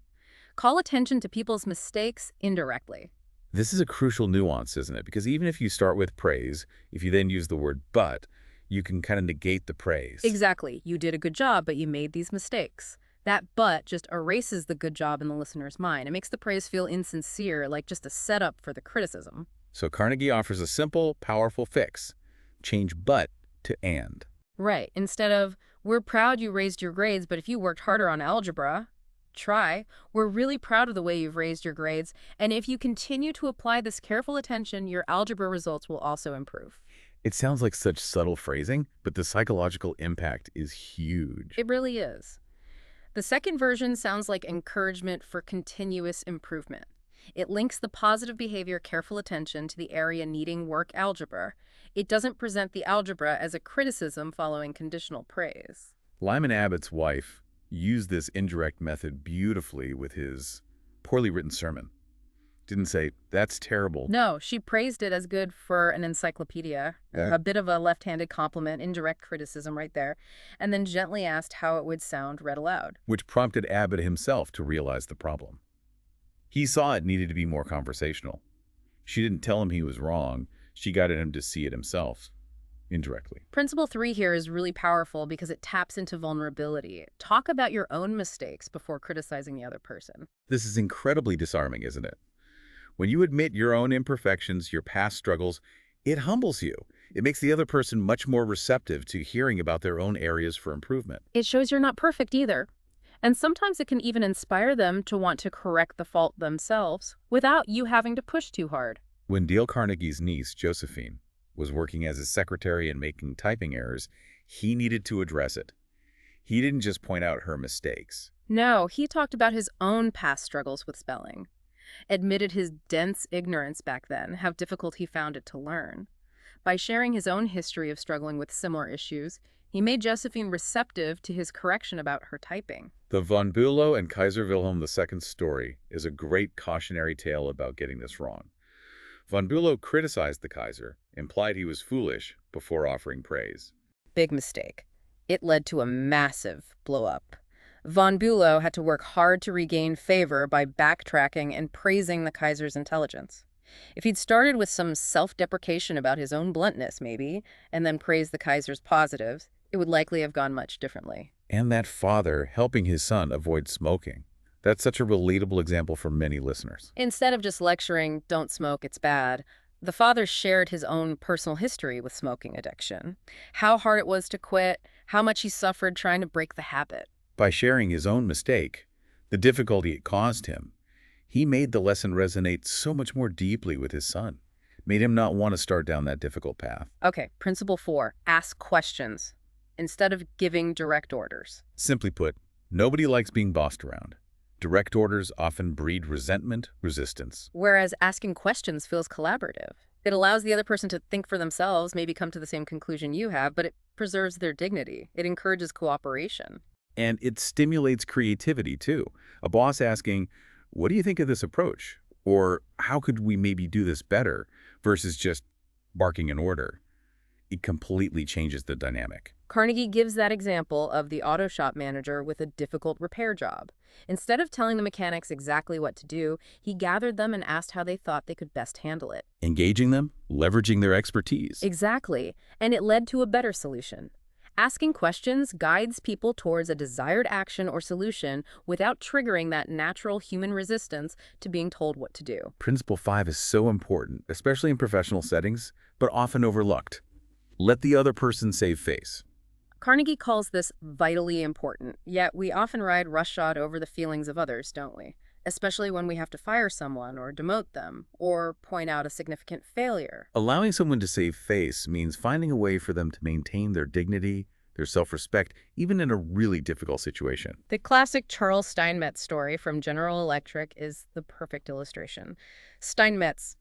Call attention to people's mistakes indirectly. This is a crucial nuance, isn't it? Because even if you start with praise, if you then use the word but, you can kind of negate the praise. Exactly. You did a good job, but you made these mistakes. That but just erases the good job in the listener's mind. It makes the praise feel insincere, like just a setup for the criticism. So Carnegie offers a simple, powerful fix. Change but to and. Right. Instead of, we're proud you raised your grades, but if you worked harder on algebra, try. We're really proud of the way you've raised your grades, and if you continue to apply this careful attention, your algebra results will also improve. It sounds like such subtle phrasing, but the psychological impact is huge. It really is. The second version sounds like encouragement for continuous improvement. It links the positive behavior, careful attention to the area needing work algebra. It doesn't present the algebra as a criticism following conditional praise. Lyman Abbott's wife used this indirect method beautifully with his poorly written sermon. Didn't say, that's terrible. No, she praised it as good for an encyclopedia, a bit of a left-handed compliment, indirect criticism right there, and then gently asked how it would sound read aloud. Which prompted Abbott himself to realize the problem. He saw it needed to be more conversational. She didn't tell him he was wrong. She guided him to see it himself, indirectly. Principle 3 here is really powerful because it taps into vulnerability. Talk about your own mistakes before criticizing the other person. This is incredibly disarming, isn't it? When you admit your own imperfections, your past struggles, it humbles you. It makes the other person much more receptive to hearing about their own areas for improvement. It shows you're not perfect either. And sometimes it can even inspire them to want to correct the fault themselves without you having to push too hard. When Dale Carnegie's niece, Josephine, was working as his secretary and making typing errors, he needed to address it. He didn't just point out her mistakes. No, he talked about his own past struggles with spelling. Admitted his dense ignorance back then, how difficult he found it to learn. By sharing his own history of struggling with similar issues, he made Josephine receptive to his correction about her typing. The von Bülow and Kaiser Wilhelm II story is a great cautionary tale about getting this wrong. Von Bülow criticized the Kaiser, implied he was foolish, before offering praise. Big mistake. It led to a massive blow-up. Von Bülow had to work hard to regain favor by backtracking and praising the Kaiser's intelligence. If he'd started with some self-deprecation about his own bluntness, maybe, and then praised the Kaiser's positives, it would likely have gone much differently. And that father helping his son avoid smoking. That's such a relatable example for many listeners. Instead of just lecturing, don't smoke, it's bad, the father shared his own personal history with smoking addiction. How hard it was to quit, how much he suffered trying to break the habit. By sharing his own mistake, the difficulty it caused him, he made the lesson resonate so much more deeply with his son, made him not want to start down that difficult path. Okay, principle 4, ask questions instead of giving direct orders. Simply put, nobody likes being bossed around. Direct orders often breed resentment, resistance. Whereas asking questions feels collaborative. It allows the other person to think for themselves, maybe come to the same conclusion you have, but it preserves their dignity. It encourages cooperation. And it stimulates creativity, too. A boss asking, what do you think of this approach? Or how could we maybe do this better? Versus just barking an order. it completely changes the dynamic. Carnegie gives that example of the auto shop manager with a difficult repair job. Instead of telling the mechanics exactly what to do, he gathered them and asked how they thought they could best handle it. Engaging them, leveraging their expertise. Exactly, and it led to a better solution. Asking questions guides people towards a desired action or solution without triggering that natural human resistance to being told what to do. Principle 5 is so important, especially in professional settings, but often overlooked. Let the other person save face. Carnegie calls this vitally important, yet we often ride roughshod over the feelings of others, don't we? Especially when we have to fire someone or demote them or point out a significant failure. Allowing someone to save face means finding a way for them to maintain their dignity, their self-respect, even in a really difficult situation. The classic Charles Steinmetz story from General Electric is the perfect illustration. Steinmetz,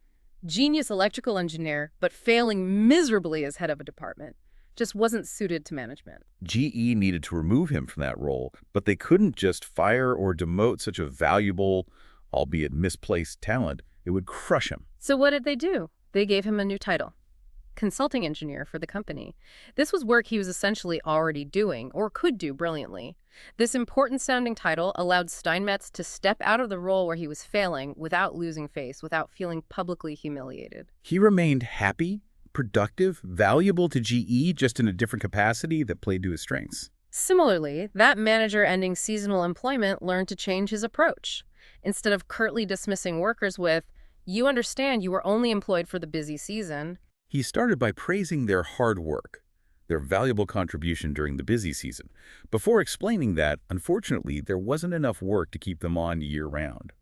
genius electrical engineer, but failing miserably as head of a department, just wasn't suited to management. GE needed to remove him from that role, but they couldn't just fire or demote such a valuable, albeit misplaced talent. It would crush him. So what did they do? They gave him a new title, consulting engineer for the company. This was work he was essentially already doing, or could do brilliantly. This important-sounding title allowed Steinmetz to step out of the role where he was failing without losing face, without feeling publicly humiliated. He remained happy, productive, valuable to GE, just in a different capacity that played to his strengths. Similarly, that manager ending seasonal employment learned to change his approach. Instead of curtly dismissing workers with, "You understand you were only employed for the busy season," He started by praising their hard work, their valuable contribution during the busy season, before explaining that, unfortunately, there wasn't enough work to keep them on year-round.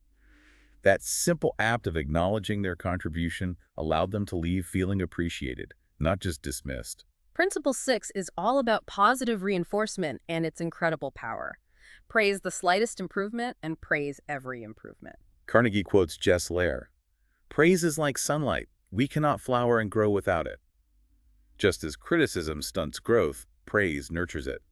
That simple act of acknowledging their contribution allowed them to leave feeling appreciated, not just dismissed. Principle 6 is all about positive reinforcement and its incredible power. Praise the slightest improvement and praise every improvement. Carnegie quotes Jess Lair, "Praise is like sunlight. We cannot flower and grow without it." Just as criticism stunts growth, praise nurtures it.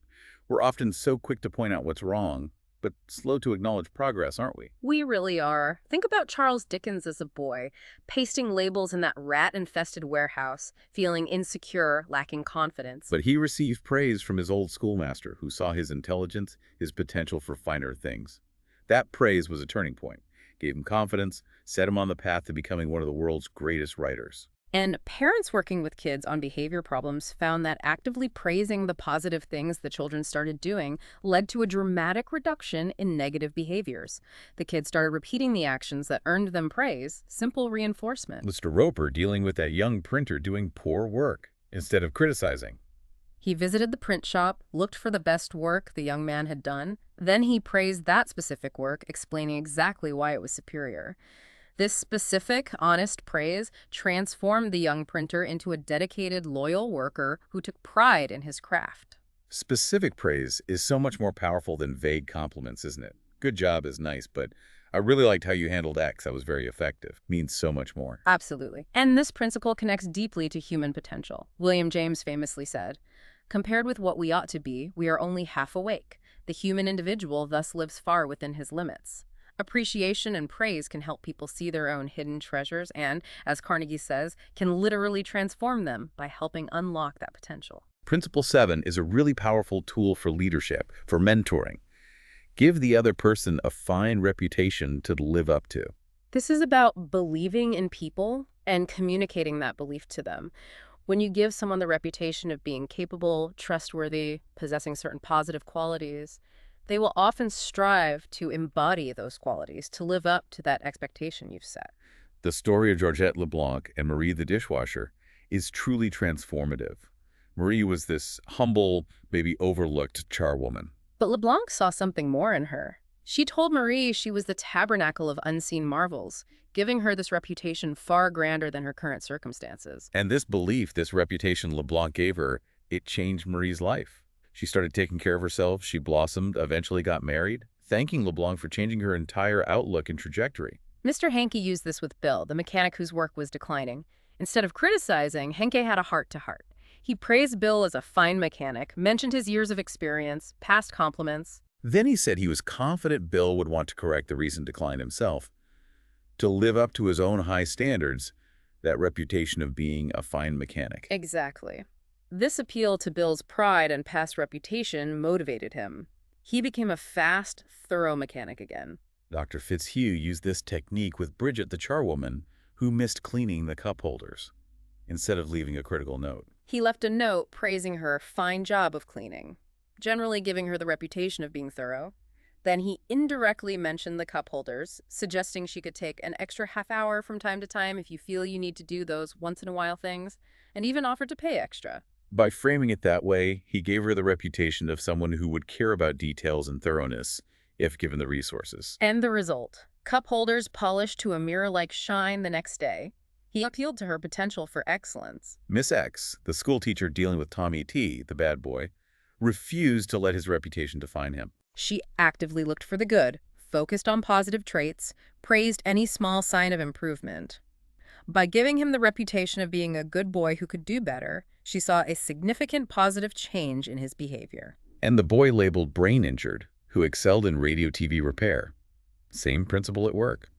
We're often so quick to point out what's wrong, but slow to acknowledge progress, aren't we? We really are. Think about Charles Dickens as a boy, pasting labels in that rat-infested warehouse, feeling insecure, lacking confidence. But he received praise from his old schoolmaster, who saw his intelligence, his potential for finer things. That praise was a turning point, gave him confidence, set him on the path to becoming one of the world's greatest writers. And parents working with kids on behavior problems found that actively praising the positive things the children started doing led to a dramatic reduction in negative behaviors. The kids started repeating the actions that earned them praise, simple reinforcement. Mr. Roper dealing with that young printer doing poor work instead of criticizing. He visited the print shop, looked for the best work the young man had done. Then he praised that specific work, explaining exactly why it was superior. This specific, honest praise transformed the young printer into a dedicated, loyal worker who took pride in his craft. Specific praise is so much more powerful than vague compliments, isn't it? Good job is nice, but I really liked how you handled X. That was very effective. Means so much more. Absolutely. And this principle connects deeply to human potential. William James famously said, "Compared with what we ought to be, we are only half awake. The human individual thus lives far within his limits." Appreciation and praise can help people see their own hidden treasures and, as Carnegie says, can literally transform them by helping unlock that potential. Principle 7 is a really powerful tool for leadership, for mentoring. Give the other person a fine reputation to live up to. This is about believing in people and communicating that belief to them. When you give someone the reputation of being capable, trustworthy, possessing certain positive qualities, they will often strive to embody those qualities, to live up to that expectation you've set. The story of Georgette LeBlanc and Marie the dishwasher is truly transformative. Marie was this humble, maybe overlooked charwoman. But LeBlanc saw something more in her. She told Marie she was the tabernacle of unseen marvels, giving her this reputation far grander than her current circumstances. And this belief, this reputation LeBlanc gave her, it changed Marie's life. She started taking care of herself, she blossomed, eventually got married, thanking LeBlanc for changing her entire outlook and trajectory. Mr. Henke used this with Bill, the mechanic whose work was declining. Instead of criticizing, Henke had a heart-to-heart. He praised Bill as a fine mechanic, mentioned his years of experience, past compliments. Then he said he was confident Bill would want to correct the recent decline himself, to live up to his own high standards, that reputation of being a fine mechanic. Exactly. This appeal to Bill's pride and past reputation motivated him. He became a fast, thorough mechanic again. Dr. Fitzhugh used this technique with Bridget the charwoman, who missed cleaning the cup holders, instead of leaving a critical note. He left a note praising her fine job of cleaning, generally giving her the reputation of being thorough. Then he indirectly mentioned the cup holders, suggesting she could take an extra half hour from time to time if you feel you need to do those once-in-a-while things, and even offered to pay extra. By framing it that way, he gave her the reputation of someone who would care about details and thoroughness, if given the resources. And the result, cup holders polished to a mirror-like shine the next day. He appealed to her potential for excellence. Miss X, the schoolteacher dealing with Tommy T, the bad boy, refused to let his reputation define him. She actively looked for the good, focused on positive traits, praised any small sign of improvement. By giving him the reputation of being a good boy who could do better, she saw a significant positive change in his behavior. And the boy labeled brain injured, who excelled in radio TV repair. Same principle at work.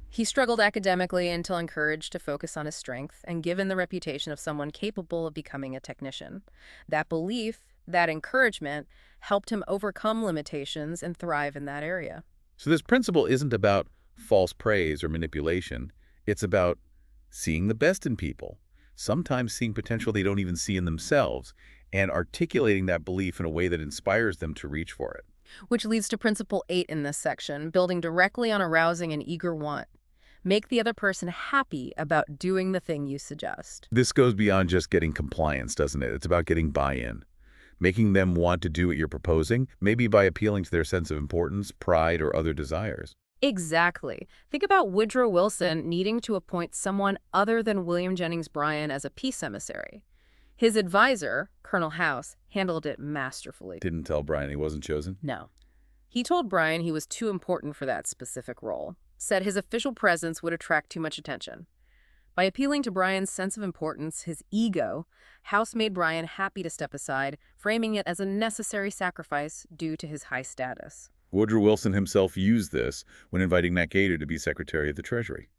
He struggled academically until encouraged to focus on his strength and given the reputation of someone capable of becoming a technician. That belief, that encouragement, helped him overcome limitations and thrive in that area. So this principle isn't about false praise or manipulation. It's about seeing the best in people, sometimes seeing potential they don't even see in themselves, and articulating that belief in a way that inspires them to reach for it. Which leads to Principle 8 in this section, building directly on arousing an eager want. Make the other person happy about doing the thing you suggest. This goes beyond just getting compliance, doesn't it? It's about getting buy-in, making them want to do what you're proposing, maybe by appealing to their sense of importance, pride, or other desires. Exactly. Think about Woodrow Wilson needing to appoint someone other than William Jennings Bryan as a peace emissary. His advisor, Colonel House, handled it masterfully. Didn't tell Brian he wasn't chosen? No. He told Bryan he was too important for that specific role, said his official presence would attract too much attention. By appealing to Bryan's sense of importance, his ego, House made Bryan happy to step aside, framing it as a necessary sacrifice due to his high status. Woodrow Wilson himself used this when inviting MacAder to be Secretary of the Treasury.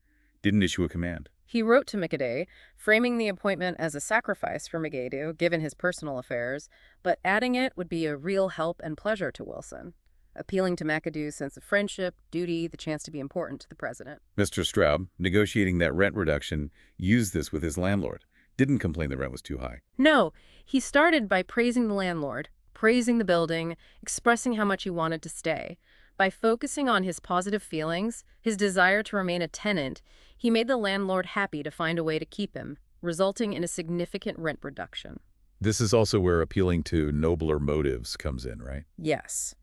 Didn't issue a command. He wrote to McAdoo, framing the appointment as a sacrifice for McAdoo, given his personal affairs, but adding it would be a real help and pleasure to Wilson, appealing to McAdoo's sense of friendship, duty, the chance to be important to the president. Mr. Straub, negotiating that rent reduction, used this with his landlord. Didn't complain the rent was too high. No, he started by praising the landlord, praising the building, expressing how much he wanted to stay. By focusing on his positive feelings, his desire to remain a tenant, he made the landlord happy to find a way to keep him, resulting in a significant rent reduction. This is also where appealing to nobler motives comes in, right? Yes.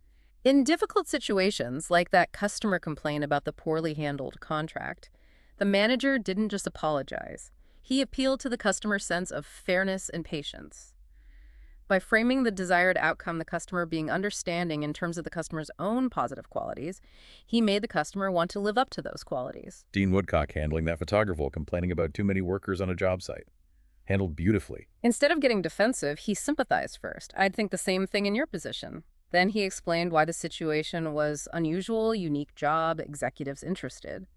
In difficult situations, like that customer complaint about the poorly handled contract, the manager didn't just apologize. He appealed to the customer's sense of fairness and patience. By framing the desired outcome, the customer being understanding in terms of the customer's own positive qualities, he made the customer want to live up to those qualities. Dean Woodcock handling that photographer complaining about too many workers on a job site. Handled beautifully. Instead of getting defensive, he sympathized first. I'd think the same thing in your position. Then he explained why the situation was unusual, unique job, executives interested.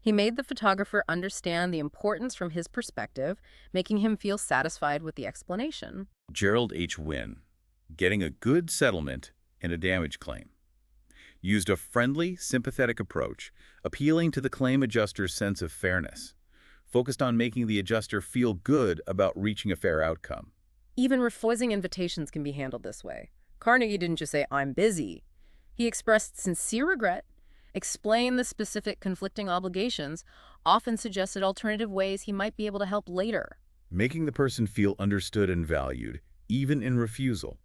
He made the photographer understand the importance from his perspective, making him feel satisfied with the explanation. Gerald H. Wynn, getting a good settlement in a damage claim. Used a friendly, sympathetic approach, appealing to the claim adjuster's sense of fairness. Focused on making the adjuster feel good about reaching a fair outcome. Even refusing invitations can be handled this way. Carnegie didn't just say, "I'm busy." He expressed sincere regret, explained the specific conflicting obligations, often suggested alternative ways he might be able to help later. Making the person feel understood and valued, even in refusal.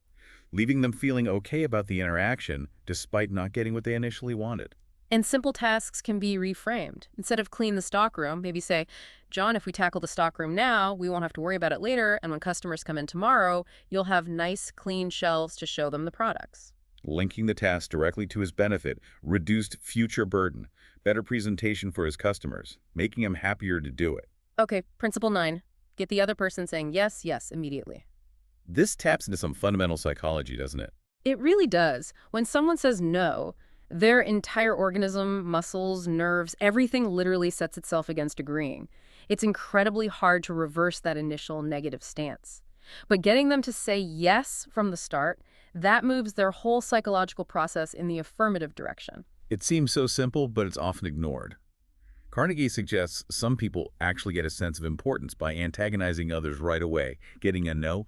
Leaving them feeling okay about the interaction, despite not getting what they initially wanted. And simple tasks can be reframed. Instead of clean the stockroom, maybe say, "John, if we tackle the stockroom now, we won't have to worry about it later, and when customers come in tomorrow, you'll have nice, clean shelves to show them the products." Linking the task directly to his benefit reduced future burden, better presentation for his customers, making him happier to do it. Okay, Principle 9. Get the other person saying yes, yes, immediately. This taps into some fundamental psychology, doesn't it? It really does. When someone says no, their entire organism, muscles, nerves, everything literally sets itself against agreeing. It's incredibly hard to reverse that initial negative stance. But getting them to say yes from the start, that moves their whole psychological process in the affirmative direction. It seems so simple, but it's often ignored. Carnegie suggests some people actually get a sense of importance by antagonizing others right away, getting a no,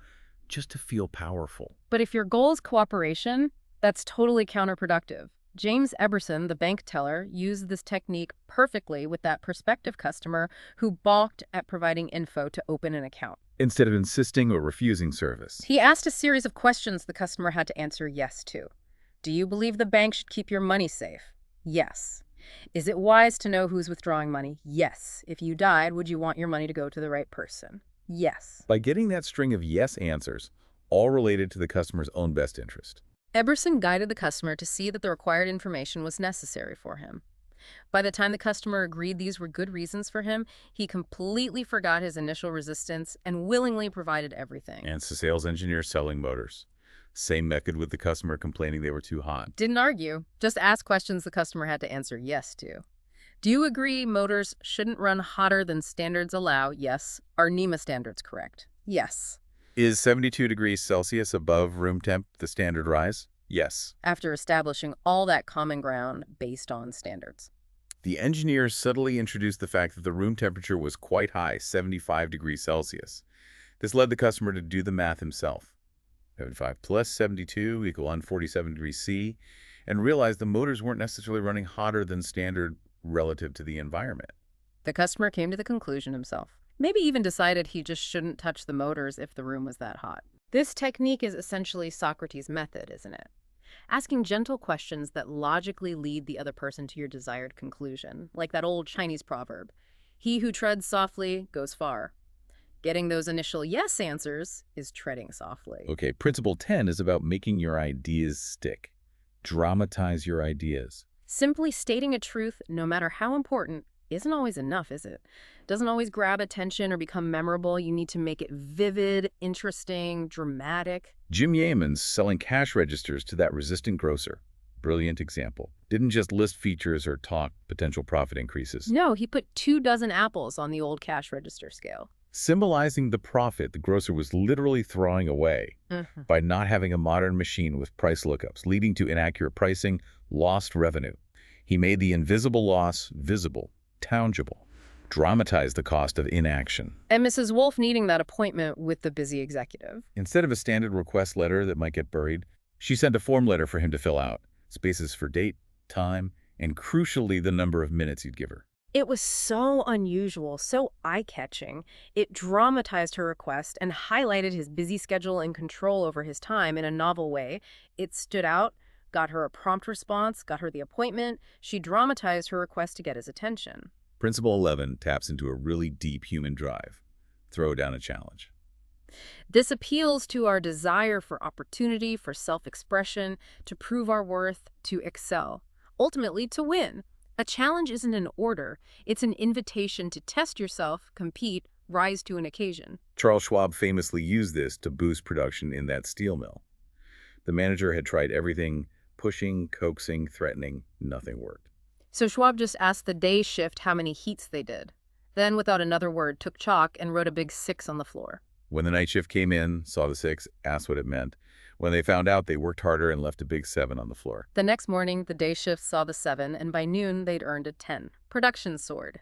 just to feel powerful. But if your goal is cooperation, that's totally counterproductive. James Eberson, the bank teller, used this technique perfectly with that prospective customer who balked at providing info to open an account. Instead of insisting or refusing service. He asked a series of questions the customer had to answer yes to. Do you believe the bank should keep your money safe? Yes. Is it wise to know who's withdrawing money? Yes. If you died, would you want your money to go to the right person? Yes. By getting that string of yes answers, all related to the customer's own best interest. Eberson guided the customer to see that the required information was necessary for him. By the time the customer agreed these were good reasons for him, he completely forgot his initial resistance and willingly provided everything. And the sales engineer selling motors. Same method with the customer complaining they were too hot. Didn't argue, just ask questions the customer had to answer yes to. Do you agree motors shouldn't run hotter than standards allow? Yes. Are NEMA standards correct? Yes. Is 72 degrees Celsius above room temp the standard rise? Yes. After establishing all that common ground based on standards. The engineers subtly introduced the fact that the room temperature was quite high, 75 degrees Celsius. This led the customer to do the math himself. 75 plus 72 equal 147 degrees C, and realized the motors weren't necessarily running hotter than standard relative to the environment. The customer came to the conclusion himself. Maybe even decided he just shouldn't touch the motors if the room was that hot. This technique is essentially Socrates' method, isn't it? Asking gentle questions that logically lead the other person to your desired conclusion, like that old Chinese proverb, he who treads softly goes far. Getting those initial yes answers is treading softly. Okay, principle 10 is about making your ideas stick. Dramatize your ideas. Simply stating a truth, no matter how important, isn't always enough, is it? Doesn't always grab attention or become memorable. You need to make it vivid, interesting, dramatic. Jim Yeaman's selling cash registers to that resistant grocer. Brilliant example. Didn't just list features or talk potential profit increases. No, he put 24 apples on the old cash register scale. Symbolizing the profit the grocer was literally throwing away by not having a modern machine with price lookups, leading to inaccurate pricing, lost revenue. He made the invisible loss visible, tangible, dramatized the cost of inaction. And Mrs. Wolf needing that appointment with the busy executive. Instead of a standard request letter that might get buried, she sent a form letter for him to fill out, spaces for date, time, and crucially the number of minutes he'd give her. It was so unusual, so eye-catching. It dramatized her request and highlighted his busy schedule and control over his time in a novel way. It stood out, got her a prompt response, got her the appointment. She dramatized her request to get his attention. Principle 11 taps into a really deep human drive. Throw down a challenge. This appeals to our desire for opportunity, for self-expression, to prove our worth, to excel, ultimately to win. A challenge isn't an order. It's an invitation to test yourself, compete, rise to an occasion. Charles Schwab famously used this to boost production in that steel mill. The manager had tried everything, pushing, coaxing, threatening. Nothing worked. So Schwab just asked the day shift how many heats they did. Then, without another word, took chalk and wrote a big 6 on the floor. When the night shift came in, saw the 6, asked what it meant. When they found out, they worked harder and left a big 7 on the floor. The next morning, the day shift saw the 7, and by noon, they'd earned a 10. Production soared.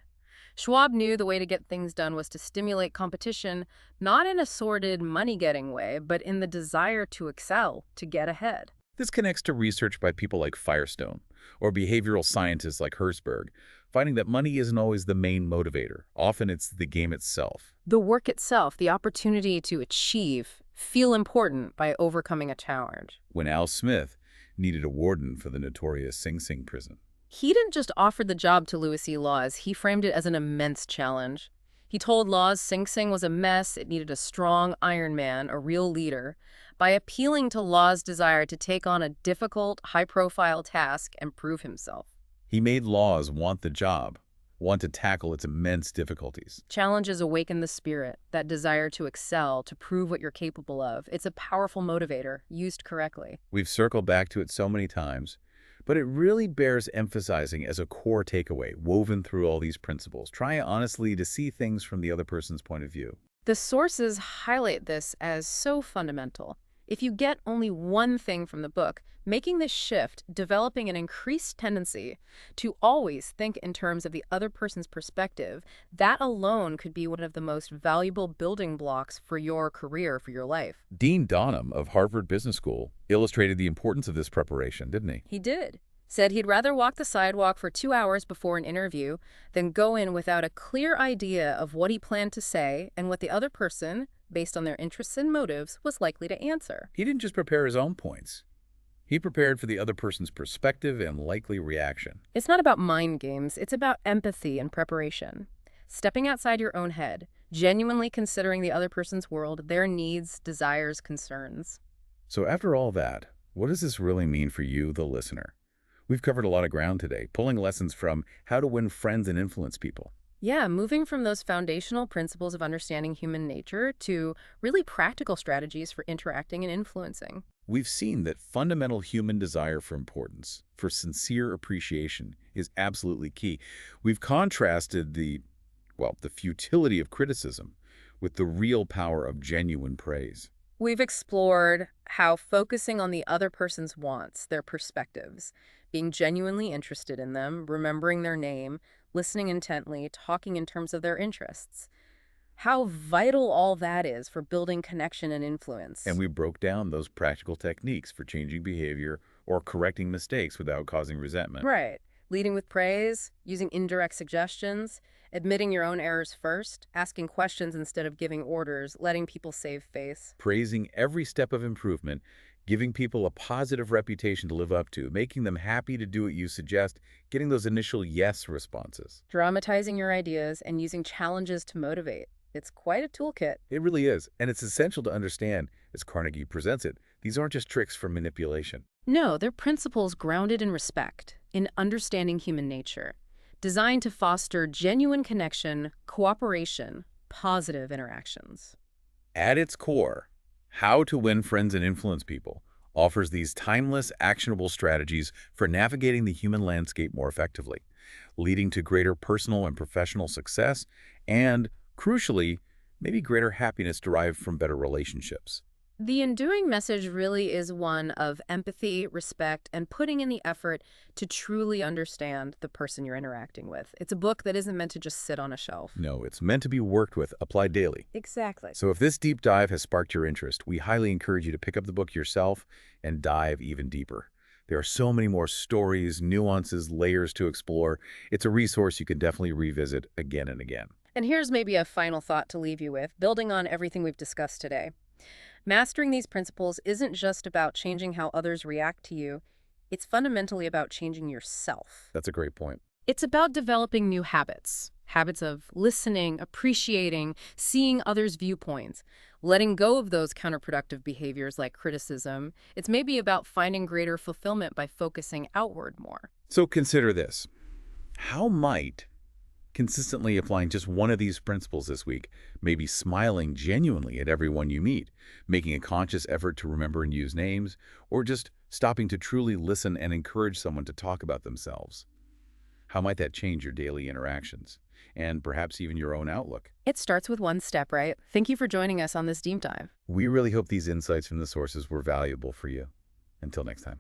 Schwab knew the way to get things done was to stimulate competition, not in a sordid, money-getting way, but in the desire to excel, to get ahead. This connects to research by people like Firestone or behavioral scientists like Herzberg, finding that money isn't always the main motivator. Often it's the game itself. The work itself, the opportunity to achieve, feel important by overcoming a challenge. When Al Smith needed a warden for the notorious Sing Sing prison. He didn't just offer the job to Louis E. Laws, he framed it as an immense challenge. He told Laws Sing Sing was a mess, it needed a strong Iron Man, a real leader. By appealing to Laws' desire to take on a difficult, high-profile task and prove himself. He made Laws want the job, want to tackle its immense difficulties. Challenges awaken the spirit, that desire to excel, to prove what you're capable of. It's a powerful motivator, used correctly. We've circled back to it so many times, but it really bears emphasizing as a core takeaway woven through all these principles. Try honestly to see things from the other person's point of view. The sources highlight this as so fundamental. If you get only one thing from the book, making this shift, developing an increased tendency to always think in terms of the other person's perspective, that alone could be one of the most valuable building blocks for your career, for your life. Dean Donham of Harvard Business School illustrated the importance of this preparation, didn't he? He did. Said he'd rather walk the sidewalk for 2 hours before an interview than go in without a clear idea of what he planned to say and what the other person, based on their interests and motives, was likely to answer. He didn't just prepare his own points. He prepared for the other person's perspective and likely reaction. It's not about mind games, it's about empathy and preparation. Stepping outside your own head, genuinely considering the other person's world, their needs, desires, concerns. So after all that, what does this really mean for you, the listener? We've covered a lot of ground today, pulling lessons from how to win friends and influence people. Yeah, moving from those foundational principles of understanding human nature to really practical strategies for interacting and influencing. We've seen that fundamental human desire for importance, for sincere appreciation, is absolutely key. We've contrasted the futility of criticism with the real power of genuine praise. We've explored how focusing on the other person's wants, their perspectives, being genuinely interested in them, remembering their name, listening intently, talking in terms of their interests. How vital all that is for building connection and influence. And we broke down those practical techniques for changing behavior or correcting mistakes without causing resentment. Right. Leading with praise, using indirect suggestions, admitting your own errors first, asking questions instead of giving orders, letting people save face. Praising every step of improvement, giving people a positive reputation to live up to, making them happy to do what you suggest, getting those initial yes responses. Dramatizing your ideas and using challenges to motivate. It's quite a toolkit. It really is, and it's essential to understand, as Carnegie presents it, these aren't just tricks for manipulation. No, they're principles grounded in respect, in understanding human nature, designed to foster genuine connection, cooperation, positive interactions. At its core, How to Win Friends and Influence People offers these timeless, actionable strategies for navigating the human landscape more effectively, leading to greater personal and professional success and, crucially, maybe greater happiness derived from better relationships. The enduring message really is one of empathy, respect, and putting in the effort to truly understand the person you're interacting with. It's a book that isn't meant to just sit on a shelf. No, it's meant to be worked with, applied daily. Exactly. So if this deep dive has sparked your interest, we highly encourage you to pick up the book yourself and dive even deeper. There are so many more stories, nuances, layers to explore. It's a resource you can definitely revisit again and again. And here's maybe a final thought to leave you with, building on everything we've discussed today. Mastering these principles isn't just about changing how others react to you. It's fundamentally about changing yourself. That's a great point. It's about developing new habits. Habits of listening, appreciating, seeing others' viewpoints, letting go of those counterproductive behaviors like criticism. It's maybe about finding greater fulfillment by focusing outward more. So consider this. How might consistently applying just one of these principles this week, maybe smiling genuinely at everyone you meet, making a conscious effort to remember and use names, or just stopping to truly listen and encourage someone to talk about themselves? How might that change your daily interactions and perhaps even your own outlook? It starts with one step, right? Thank you for joining us on this deep dive. We really hope these insights from the sources were valuable for you. Until next time.